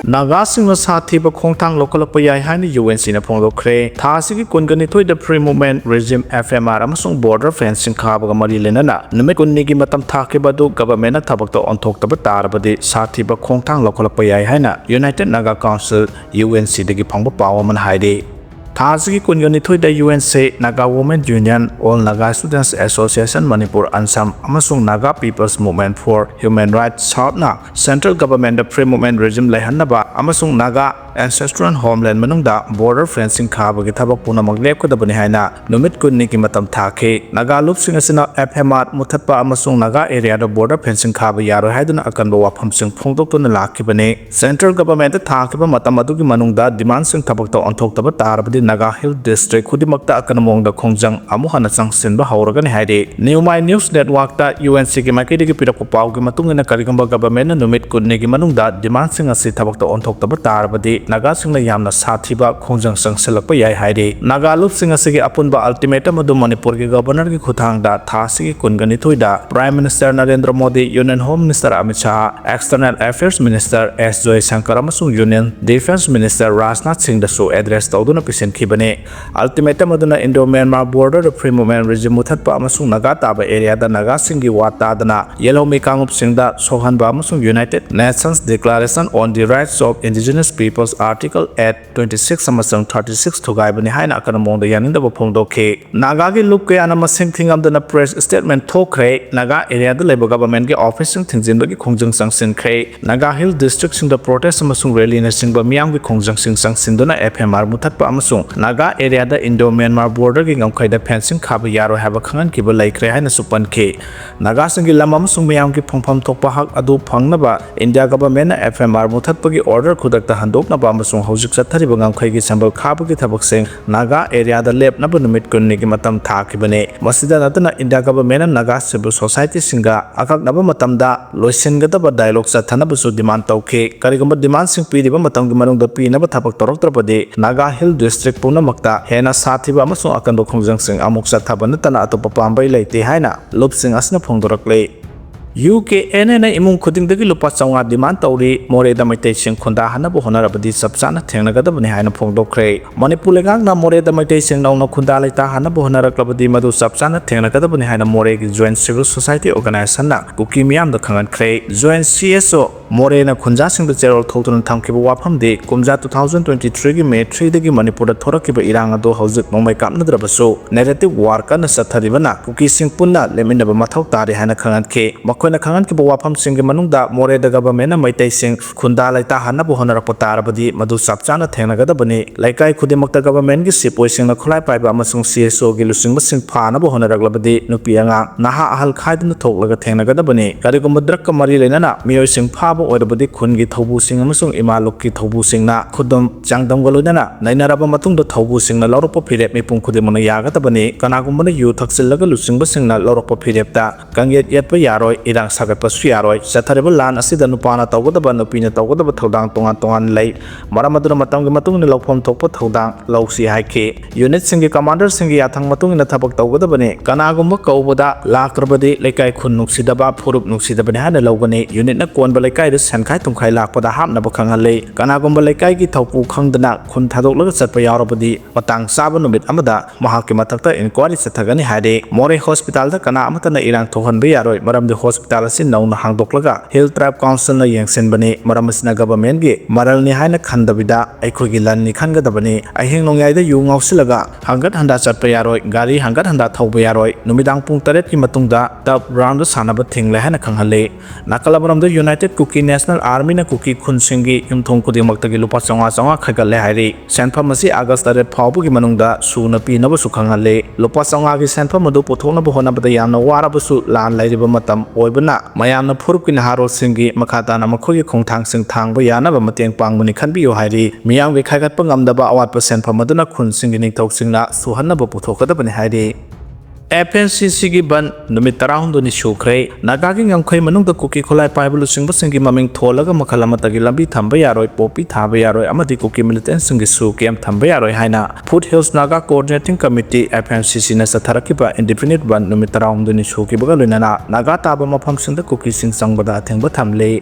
Naga sing Sathiba khongthang local payai haina UNC na phongdokre thasigi kungani thoi the free movement regime FMR amasung border fencing khabaga mari lenana numit kunni gi matam thake badu government na thabak to onthok taba tarbadi Sathiba khongthang local payai haina United Naga Council UNC dagi phongba pawa man haide Thasigi kungani thoi the UNC Naga Women Union All Naga Students Association Manipur Ansam amasung Naga People's Movement for Human Rights Southna Central Government the free movement regime lehanaba amasung Naga Ancestral Homeland manungda border fencing khabagi thabak puna maglep kadabani haina numit kunni ki matam thake Naga lupsing asina FMR muthatpa amasung Naga area the border fencing khaba yaro haiduna akanba wafam sing phongdok tuna lakibane Central Government thakiba matam adugi manungda demand sing thabak to onthok taba tarbadi Naga Hill District Hudimakta Akanamong the Khongjang Amuhana Sang Sinba Hauragan Haide. New My News Network da UNC ki Makidi Piraku Matung in a Karigamba government and Numit Kudnegi Manungda demanding a sitabak on Tok Tabarbadi, Naga Singa Yamna Sathiba Khongjang Sang Silapaya Haide. Naga Lup Singasigi Apunba Ultimatum of the Manipur Governor Khutang da Thasi Kunganituida, Prime Minister Narendra Modi, Union Home Minister Amit Shah, External Affairs Minister S. Joy Sankaramasung Union, Defense Minister Rajnath Singh the Su address Tauduna Pisin Kibane. Ultimatum of the Indo-Myanmar border the free movement regime Muthatpa Amasung Naga Taba area the Naga Singi Watadana, Yellow Mekangup Singda, Sohan Bamasung United Nations Declaration on the Rights of Indigenous Peoples Article 8 26 Amasung 36 Tugaibani Haina Akanamong the Yaninda Pondoke. Nagagi Luke Anamasing thing of the press statement Tokre, Naga area the Labour government office things in the Khongjang Sang Sin Kre, Naga Hill district in the protest Amasung rally in a single Miang with Khongjang Sing Sang Sindona FMR Muthatpa Amasung. Naga area the Indo-Myanmar border ging ang kay da fencing khaba yaro haba khangan kiba laikre haina supan ke Naga singi lamam sung miyam ki phongpham thokpa hak adu phangnaba India government na FMR muthatpagi order khudakta handoknaba amasung hojik chathariba ngam khay gi sambal khaba ki thabak sing Naga area da lepnaba numit kunni ki matam thakibane masida natana India government na Naga civil society singa akaknaba matamda loisengadaba dialogue chathanaba su demand tawke karigamba demand sing pidiba matam gi manung da pinaba thabak toroktrapade Naga Hill district Makta Hena Sathiba Amasung Akanbo Khongjang Sing Amuk Sathaban Tana Atopa Pambai Laite Haina Lupsing Asna Phongdorakle UK NNA imung khuding dagi lupa chawnga demand tawri more da Meitei sing khunda hanabu honarabadi sabchana thengnagadabani haina phongdokre Manipur lengang na more da Meitei sing nauna khunda laita hanabu honaraklabadi madu sabchana thengnagadabani haina more gi joint civil society organization na kuki miyam da khangan khre joint CSO more na khunja sing da cherol thotun thamkiba wafam de kumja 2023 gi May 3 dagi Manipur da thorakiba irang ado hojik nongmai kapnadrabasu narrative war kana satharibana kuki sing punna leminaba mathau tari haina khangan ke na khangan ki wafam sing manungda more da government na Meitei sing khunda laita hanabu honarakpa tarabadi madu sapchana thengnagadabani laikai khudimakta government gi sipoi sing na khulai paiba amasung CSO gi lusingba sing phanabu honaraklabadi nupi anga naha ahal khaiduna thoklaga thengnagadabani karigum drakka mari lenana miyoi sing phaba oirabadi khun gi thobu sing amasung imaluk ki thobu sing na khudum changdam galunana nainaraba matung da thobu sing na loropa phirep mipung khudimana yagadabani kanagumna yu thakchillaga lusingba sing na loropa phirep ta kanget yetpa yaroi irang sagat pasu yaroi sathareba lan asida nupana tawgadaba nupina tawgadaba thodang tongan lei maramaduna matanggi matung ni lokphom thokpa thodang lausi haike unit singi commander singi yathang matung na thabak tawgadaba ne kanagumba kaubada lakrabadi lekai khun nuksidaba phurup nuksidaba hana logane unit na konba lekai de sankhai tungkhai lakpada hapna ba khanghale kanagumba lekai gi thopu khangdana khun thadoklaga chatpa yarabadi matang saba numit amada mahakki mathakta inquiry chathagani hade more hospital da kana amatana irang thohanba yaroi maramde hospital asin nauna hangdoklaga Hill Tribe Council na yengsen bani maramasina government gi maral ni haina khandabida aikhogi lan ni khangadabani ahing nongyai da yu ngausilaga hangat handa chatpa yaroi gari hangat handa thauba yaroi numidang pung 8 ki matungda tab round sanaba thingle haina khanghale nakalabaram da United Kuki National Army na kuki khunsingi imthong kudimakta gi lupa changa khagale hairi senpham asi August 8 phawbu gi manungda suna pi nabu su khanghale lupa changa gi senpham madu pothona bu hona bada yamna warabu su lan lairiba matam oibana mayamna phurup ki naharo singi makhata na makhogi khongthang sing thangba yana ba mateng pangmuni khanbiyo hairi miyam ge khaigat pangamdaba awat % phamaduna khun singi ningthok singna suhanna ba puthokadabani hairi FNCC gi ban numit 12 ni shukre Naga gi ngangkhoi manungda kuki kholai paibulu singba singi maming tholaga makhalamata gi lambi thamba yaroi popi thaba yaroi amadi kuki militant singi su kem thamba yaroi haina Foothills Naga Coordinating Committee FNCC na satharakiba indefinite ban numit 12 ni shuki baga loinana Naga taba mafam singda kuki sing sangbada thengba thamle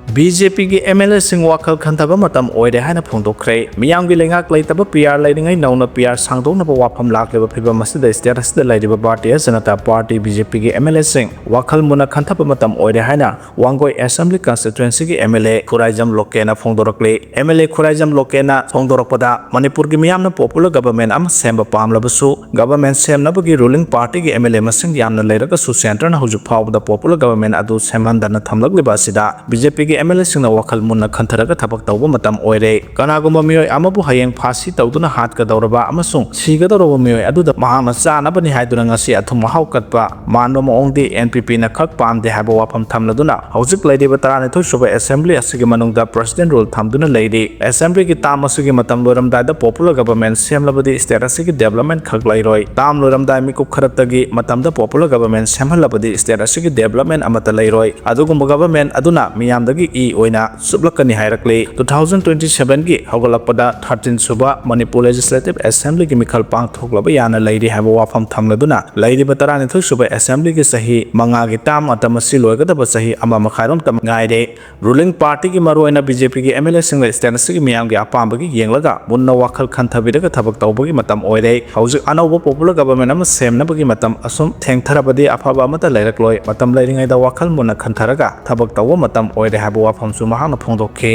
BJP की MLA Singh वाखल खंथबा मतम ओइरे हाना फोंदोखरे मियामगी लेंगाक लेतबा PR लेरिंgai नौना PR सांगदोनबा वाफम लाखलेबा फिबम मसिदा status दा लेरिबा Bharatiya Janata party BJP की MLA Singh वाखल मुना खंथबा मतम ओइरे हाना वांगोई assembly constituency की MLA खुराइजम लोकेना फोंदोरकले MLA खुराइजम लोकेना फोंदोरकपदा Manipur की मियामना popular government अम सेंबा पामलबसु government सेमनबगी ruling party की MLA मसिंग यामना लेरगसु सेंटरना हुजु फावदा पॉपुलर गवर्नमेंट अदु सेमहंदना थमलगलिबा सिदा BJP की MLA सिंह वाखल मुन्ना खंथरगा थबक तौबा मतम ओइरे कनागुम्बा मियोय अमबु हयेंग फासी तौदुना हातकदौरबा अमसुंग सिगदौरबा मियोय अदुदा महाना चानबनि हाइदुना ngasi अथुम हाउकतपा मानबा मोंगदि NPP ना खक पामदे हाबा वाफम थमलदुना हौजिक लेदिबा 32 सुबा असेंबली असिगे मनुंगदा प्रेसिडेंट रूल थमदुना लेदि असेंबली की ताम असुगे मतम लोरमदायदा पॉपुलर गवर्नमेंट सेमलबदि स्टेटस की डेवलपमेंट खक लैरोय ताम लोरमदाय मिकु खरतगी मतमदा पॉपुलर गवर्नमेंट सेमहलबदि स्टेटस की डेवलपमेंट अमता लैरोय अदुगुम गवर्नमेंट अदुना मियामदगी ओइना सुबलकनी हाइरकले 2027 की हौगलकपदा 13 सुबा मणिपुर लेजिस्लेटिव असेंबली की मिखल पांगथोकलबा याना लैरि हाबा वाफम थमलदुना लैरिबा 32 सुबा असेंबली की सही मंगागी ताम अतमसि लोयगदबा सही अमा मखाइरोम तम गाइरे रूलिंग पार्टी की मरुओइना BJP की MLA सिंह स्टेटस की मियामगी अपामबगी येंगलगा मुन्ना वाखल खंथबिदगा थबक तौबगी मतम ओइरे हौजिक अनौबा पॉपुलर गवर्नमेंट अमा सेमनबगी मतम असुम थेंगथरबदि अफाबा अमता लैरकलोय मतम लैरिङैदा वाखल मुन्ना खंथरगा थबक तौबा मतम ओइरे हाबा वाफमसु महाना फोंदोखे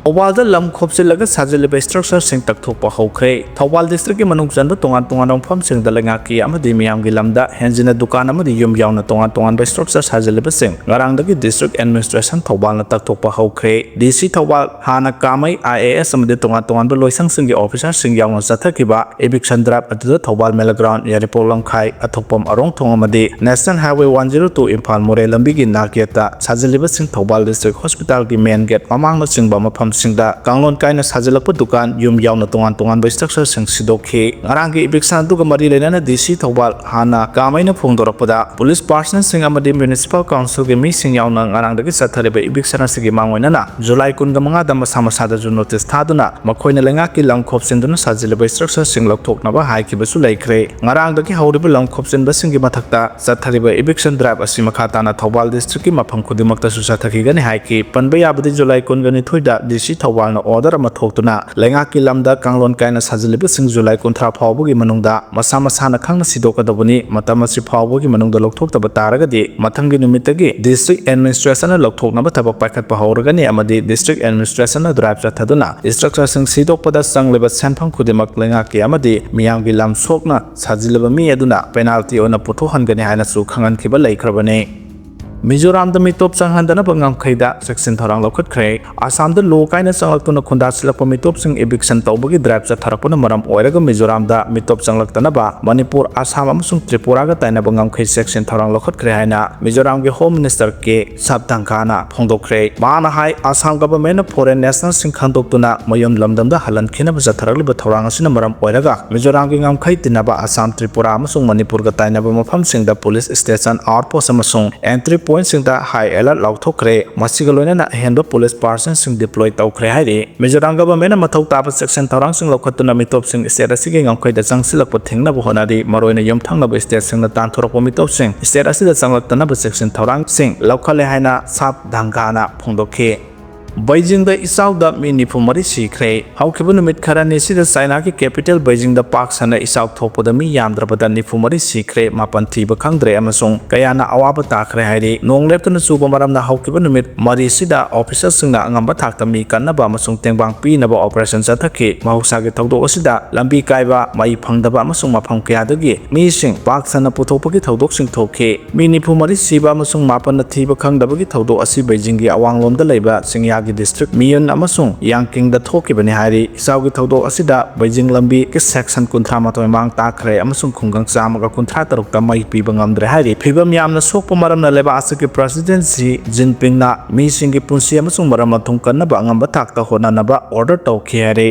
थौबाल लम खोपसिलग साजिलिब स्ट्रक्चर सिंह तकथोप हौख्रे थौबाल डिस्ट्रिक्ट की मनुंग चंद तोंगान तोंगान मफम सिंह दलंगाकी अमदि मियामगी लमदा हेंजिना दुकान अमदि युम यावना तोंगान तोंगान स्ट्रक्चर साजिलिब सिंह ngaraangdagi डिस्ट्रिक्ट एडमिनिस्ट्रेशन थौबाल ना तकथोप हौख्रे DC थौबाल हाना कामै IAS अमदि तोंगान तोंगान लोइसंग सिंह ऑफिसर सिंह यावना चथकिबा एविक्शन ड्राइव अदुदा थौबाल मेला ग्राउंड यारिपोल लंखाई अथोपम अरोंग थोंग अमदि नेशनल हाईवे 102 इम्फाल मोरे लंबी की नाकेता साजिलिब सिंह थौबाल डिस्ट्रिक्ट हॉस्पिटल की मेन गेट ममांग सिंह मफम सिंगदा कांगलोन कायना साजिलकप दुकान युम यावना तोंगान तोंगान स्ट्रक्चर सिंह सिदोखे ngaraanggi eviction दुगा मरी लेना DC थौबाल हाना कामैना फोंदोरपदा पुलिस पर्सनल सिंह अमदि म्युनिसिपल काउंसिल के मी Singh यावना ngaraangdagi sathariba eviction asigi mangoinana जुलाई 15 दा मसा मसादा जु नोटिस थादुना मखोइना लेंगाकी लंखोप सिंदुना साजिलिब स्ट्रक्चर सिंह लौथोकनबा हाइखिबसु लैख्रे ngaraangdagi हौरिबा लंखोप सिनबा सिंहगी मथक्ता sathariba eviction drive asi मखाताना थौबाल डिस्ट्रिक्ट की मफम खुदिमक्ता सु साथखिगनि हाइकि पनबा याबदि जुलाई 19 दा DC थौबाल ऑर्डर अमा थोक्तुना लेंगाकी लमदा कांगलोन कायना साजिलिब सिंह जुलाई 19 फावबगी मनुंगदा मसा मसाना खंगना सिदोकदबनी मतम असि फावबगी मनुंगदा लोकथोक्तब तारगदि मथंगी निमित्तगी डिस्ट्रिक्ट एडमिनिस्ट्रेशन लोकथोकनब थबक पाइखतप हौरगनि अमदि डिस्ट्रिक्ट एडमिनिस्ट्रेशन ड्राइव चथदुना स्ट्रक्चर सिंह सिदोकपदा संगलिब सेनफम खुदिमक लेंगाकी अमदि मियामगी लम सोकना साजिलिब मी अदुना पेनाल्टी ओना पुथोहनगनि हायना सु खंगनखिबा लैख्रबने मिजोराम मिटोप चंगहंदना बंगामखैदा सेक्शन थौरांग लौखटख्रे आसाम लो कायना चंगलक्तुना खुंदासिलक्प मिटोप सिंह एविक्शन तौबगी ड्राइव चथरपना मरम ओइरगा मिजोराम मिटोप चंगलक्तनबा मणिपुर आसाम अमसुंग त्रिपुरागा तायना बंगामखै सेक्शन थौरांग लौखटख्रे हायना मिजोराम के होम मिनिस्टर के सबतंखाना फोंदोखरे माना हाय आसाम गवर्नमेंट फॉरेन नेशनल सिंह खंदोक्तुना मयम लमदमदा हलनखिनब चथरलिब थौरांग असिना मरम ओइरगा मिजोराम के ngamkhai तिनबा आसाम त्रिपुरा अमसुंग मणिपुर गा तायना मफम सिंहदा पुलिस स्टेशन आउटपोस्ट अमसुंग एंट्री पॉइंट सिंहदा हाई अलर्ट लौथोखरे मसिगा लोइना हेंड पुलिस पर्सन सिंह डिप्लॉय तौखरे हाइरे मिजोराम गवर्नमेंट मथौ ताब सेक्शन थौरांग सिंह लौखतुना मिटोप सिंह स्टेट असिगे ngamkhaiदा चंगसिलक थेंगनब होनादि मरोइना यमथांगनब स्टेट सिंहना तांथोरप मिटोप सिंह स्टेट असिदा चंगलक्तनब सेक्शन थौरांग सिंह लौखले हाइना साप धांगाना फोंदोखे Beijing da isau da mi nifumari sikre haukibu numit kharani sida China ki capital Beijing da park sana isau thopoda mi yamdrabada nifumari sikre mapan thiba khangdre amasung kayana awaba takre hairi nongleptuna suba maramna haukibu numit mari sida officer singna angamba thakta mi kannaba amasung tengbang pinaba operation chathaki mahausa ge thawdo asida lambi kaiba mai phangdaba amasung mafam kayadagi mi sing park sana puthopagi thawdok sing thokhe mi nifumari siba amasung mapan na thiba khangdabagi thawdo asi Beijing gi awanglomda leiba singya district Miyon amasung Yangking da thoki bani hari isaugi thawdo asida Beijing lambi ke section kunthra matoi mang takre amasung khungang chamaga kunthra taruk ta mai piba ngamdre hari phibam yamna sokpa maramna leba asaki president Xi Jinping na mi singi punsi amasung maram thung kanna ba ngamba thakta honanaba order tawkhi hari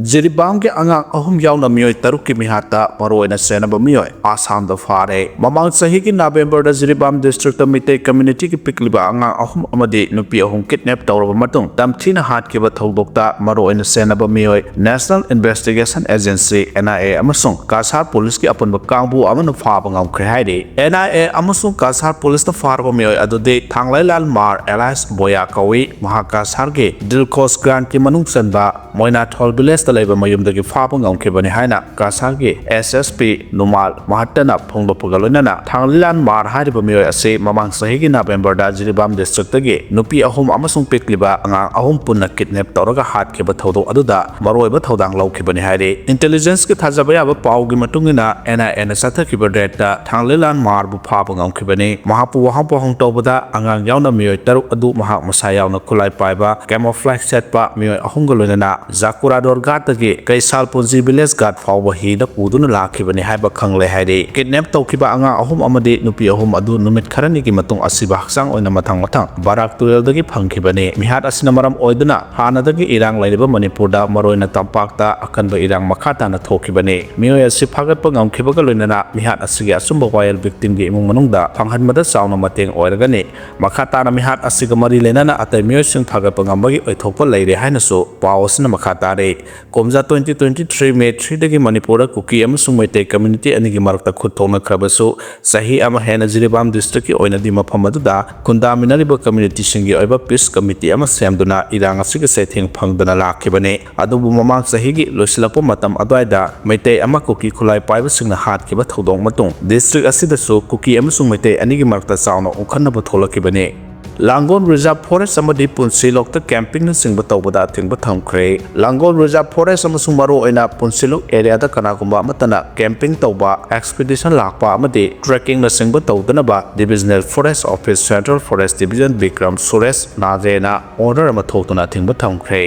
Jiribam ke angang ahum yauna miyoi taruk ki mihata maroina senaba miyoi Assam da fare mamang sahi ki November da Jiribam district da Meitei community ki pikliba angang ahum amadi nupi ahum kidnap tawraba matung tamthina hat ki ba thodokta maroina senaba miyoi National Investigation Agency NIA amasung Kasar police ki apunba kangbu amanu faba ngamkhre hairi NIA amasung Kasar police da farba miyoi adude Thanglailan Mar Elias Boya kawi Mahakasar ge Dilkos Grant ki manung sanba moina thol village da laiba mayumdagi faba ngamkhibani haina Kasar ge SSP Numal Mahatana phongdopaga loinana Thanglailan Mar hariba miyoi ase mamang sahi ki November da Jiribam district ge nupi ahum amasung pikliba angang ahum punna kidnap tawraga hat ke ba thodok aduda maroiba thodang lawkhibani hairi intelligence ki thajaba yaba pawgi matungina NIA na sathakhiba data Thanglailan Mar bu faba ngamkhibani mahapu wahampa hong tawbada angang yauna miyoi taruk adu mahak masa yauna khulai paiba camouflage set pa miyoi ahum ga loinana Zakurador gata ge kaisal punji village gat fawba hi da puduna lakhibani haiba khangle hairi kidnap tawkhiba anga ahum amade nupi ahum adu numit kharani ki matung asiba haksang oina mathang barak turel dagi phangkhibani mihat asina maram oiduna hana dagi irang laiba Manipur da maroina tampakta akanba irang makhata na thokibani miyoi asi phagatpa ngamkhibaga loinana mihat asigi asumba wild victim gi imung manungda phanghanmada sauna mateng oiragani makhata na mihat asiga mari lenana atai miyoi sing phagatpa ngambagi oithokpa leire haina so pawasna makhata re komja 2023 May 3 dagi Manipur kuki amasung Meitei community anigi marakta khutthongna khrabasu sahi ama hena Jiribam district ki oina di mafam aduda khundaminariba community singi oiba peace committee ama semduna irang asiga sething phangdana lakhibani adubu mamang sahi gi losilakpa matam adwaida Meitei ama kuki khulai paiba singna hat kiba thodong matung district asida so kuki amasung Meitei anigi marakta sauna ukhanna ba tholakibani Langon Reserve Forest amadi Punsilok ta camping na singba tawbada thingba thamkhre Langon Reserve Forest amasung maro oina Punsilok area da kanagumba amatana camping tawba expedition lakpa amadi trekking na singba tawdana ba Divisional Forest Office Central Forest Division Bikram Suresh Nadena order ama thokuna thingba thamkhre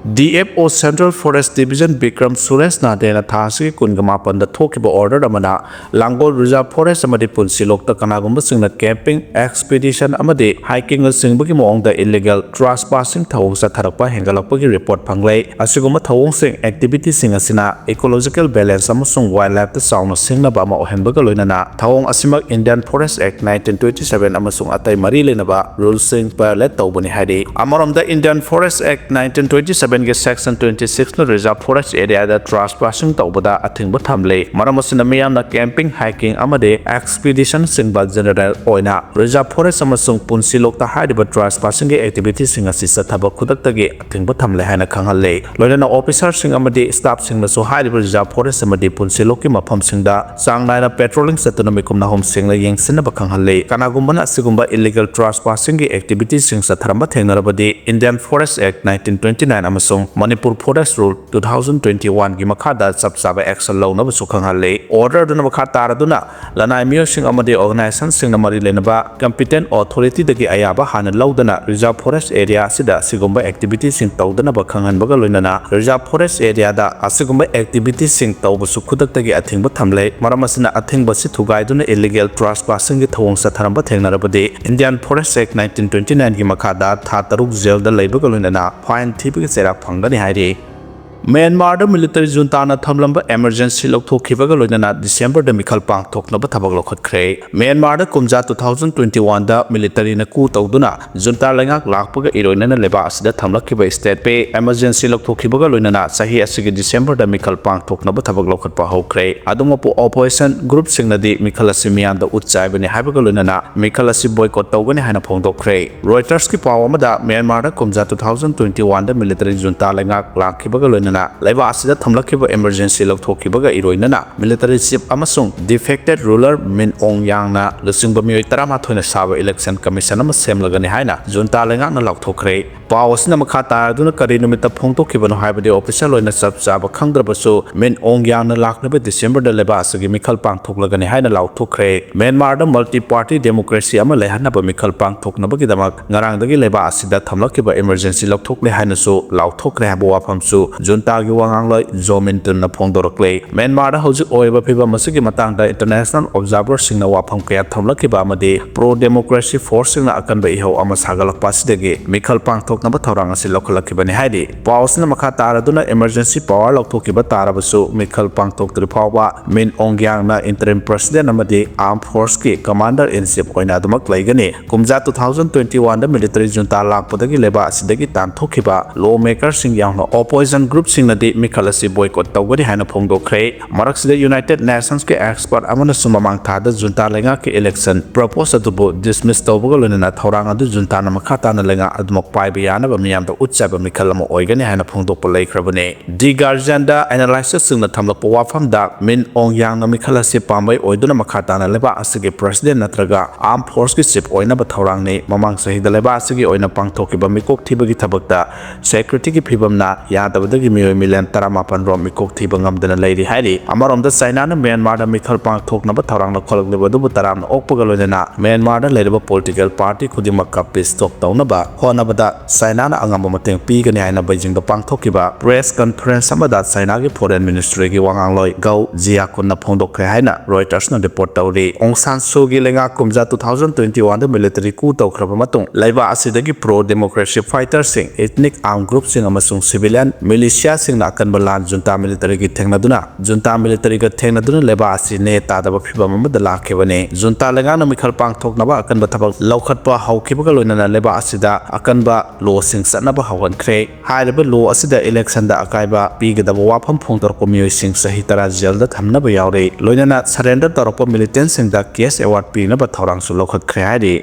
DFO Central Forest Division Bikram Suresh Nadena thasi kungama panda thokiba order amana Langol Reserve Forest amadi Punsilok ta kanagumba singna camping expedition amadi hiking na singbagi moongda illegal trespassing thawong sa tharakpa hengalakpagi report phanglei asiguma thawong sing activity sing asina ecological balance amasung wildlife ta sauna singna ba ma ohenbaga loinana thawong asimak Indian Forest Act 1927 amasung atai mari lenaba rules sing violate tawbani hari amaromda Indian Forest Act 1927 ge section 26 na reserve forest area da trespassing tawbada athingba thamle maramasina miyamna camping hiking amade expedition singba general oina reserve forest amasung Punsilok ta hariba trespassing ge activity singa sisa thaba khudakta ge athingba thamle haina khanghalle loinana officer sing amade staff singna so hariba reserve forest amade Punsilok ki mafam singda sangnaina patrolling satuna mikumna hom singla yengsina ba khanghalle kanagumbana sigumba illegal trespassing ge activity sing sa tharamba thengnarabadi Indian Forest Act 1929 Manipur Forest Rule 2021 gi makhada sabsaba action lawnaba sukhangalle order duna makha taraduna lanai miyosing amade organization singna mari lenaba competent authority dagi ayaba hana lawdana reserve forest area sida sigumba activity sing tawdana ba khanghanbaga loinana reserve forest area da asigumba activity sing tawbu sukhudak dagi athingba thamle maramasina athingba si thugaiduna illegal trespassing gi thawong sa tharamba thengnarabadi Indian Forest Act 1929 gi makhada tha taruk jail da leibaga loinana fine thibiga sera phangdani hairi Myanmar da military junta na thamlamba emergency lokthokhibaga loinana December da mikhal pangthoknaba thabak lokhatkhre Myanmar da kumja 2021 da military na ku tawduna junta lengak lakpaga iroinana leba asida thamlakhiba state pe emergency lokthokhibaga loinana sahi asigi December da mikhal pangthoknaba thabak lokhatpa hokre adumapu opposition group singna di mikhal asimiyan da utchaibani haibaga loinana mikhal asi boycott tawgani haina phongdokkhre Reuters ki paw amada Myanmar da kumja 2021 da military junta lengak lakhibaga loinana laiba asida thamlakhiba emergency lokthokhibaga iroinana military chief amasung defected ruler Min Aung Yang na lusingba miyoi 13 na saba election commission ama semlagani haina junta lengak na lokthokre pawasna makha taraduna kari numita phongtokhibano haibadi official loina sabsaba khangdrabasu Min Aung Yang na laknaba December da leba asigi mikhal pangthoklagani haina lokthokre Myanmar da multi party democracy ama lehanaba mikhal pangthoknabagi damak ngarang dagi leba asida thamlakhiba emergency lokthokle haina su lokthokre habo wafamsu junta gi wangangloi Zominton na phongdorokle Myanmar da hojik oiba phiba masigi matangda international observer singna wafam kaya thamlakiba amadi pro democracy force singna akanba iho ama sagalakpa sidagi mikhal pangthoknaba thorang asi lokhalakibani haidi pausna makha taraduna emergency power loktokiba tarabasu mikhal pangthokri phawba min ongyang na interim president amadi armed force ki commander in chief oina adumak laigani kumja 2021 da military junta lakpadagi leba asidagi tanthokiba lawmaker sing yangna opposition group singna di mikhal asi boycott tawgani haina phongdokhre maraksida united nations ke expert amana sumamang thada junta lenga ke election propose atubu dismiss tawbaga lonena thorang adu junta na makhata na lenga adumok paiba yana ba miyam da utchaba mikhal amo oigani haina phongdokpa laikhrabani di guardian da analysis singna thamlakpa wafam da min ongyang na mikhal asi pambai oiduna makhata na leba asigi president natraga armed force ki chief oina ba thorang ne mamang sahida leba asigi oina pangthokiba mikok thibagi thabakta security ki phibamna yadabadagi mioi million 18 rom mikok thiba ngamdana leiri hairi amaromda China na Myanmar da mikhal pangthoknaba thorang na kholakleba dubu taram na okpaga loinena Myanmar da leriba political party khudimak ka peace talk tawnaba honabada China na angamba mateng pigani haina Beijing da pangthokiba press conference amada China gi foreign ministry gi wangangloi Gau Jiakun na phongdokre haina Reuters na report tawri Aung San Suu Kyi lenga kumja 2021 da military coup tawkhraba matung laiba asidagi pro democracy fighters sing ethnic armed groups sing amasung civilian militia sing na akanba lan junta military gi thengnaduna junta military ga thengnaduna leba asi ne tadaba phibam amada lakhebane junta lenga na mikhal pangthoknaba akanba thabak laukhatpa haukibaga loinana leba asida akanba law sing satnaba hawankhre hairaba law asida election da akaiba pigadaba wafam phongtorko mioi sing sahi tara jail da thamnaba yaure loinana surrender torokpa militant sing da case award pinaba thorang su lokhat khre hairi